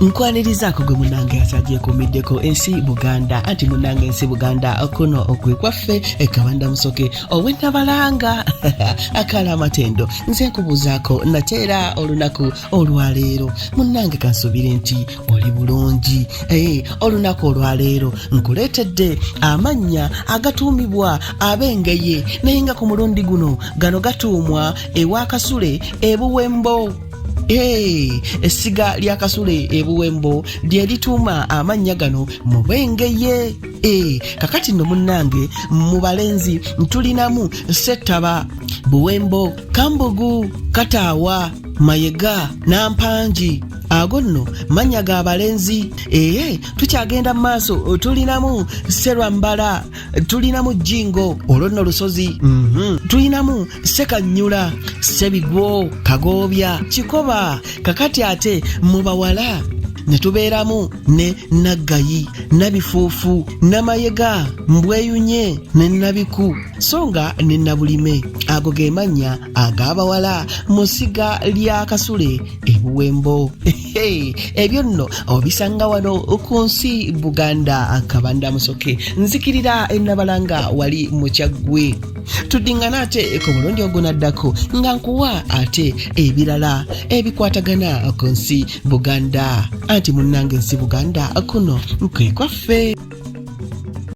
Nkwanirizaako gwe munange akyagyekomiddeko ensi Buganda anti munange ensi Buganda kuno okwe kwaffe ekabanda musoke ow'ennabalanga akala amatendo nze nkubuuzaako nateera olunaku olwaleero munange kansubire nti oli bulungi olunaku olwaleero nkuleetedde amannya agatuumibwa ab'Engeye naye nga ku mulundi guno gano gatuumwa ewa Kasule e Buwembo. Essiga lya Kasule e Buwembo lye lituuma amannya gano mu b'Engeye. Kakati nno munnange mu balenzi tulinamu Ssettaba, Buwembo, Kambugu, Kataawa, Mayega, Nampangi. Ago nno mannya ga balenzi. Tukyagenda mu maaso tulinamu Sserwambala, tulinamu Jingo, olwo nno Lusozi, tulinamu Ssekanyula, Ssebigwo, Kagoobya, Kikoba. Kakati ate mu bawala ne tubeeramu ne Naggayi, Nabifuufu, Namayega, Mbweyunye ne Nabiku so nga ne Nabulime. Ago ge mannya ag'abawala mu ssiga lya Kasule e Buwembo. Ebyo nno obisanga wano ku nsi Buganda akabanda musoke nzikirira ennabalanga wali mu Kyaggwe. Tuddingana ate ku mulundi ogunaddako nga nkuwa ate ebirala ebikwatagana ku nsi Buganda anti munnange ensi Buganda kuno kwe kwaffe.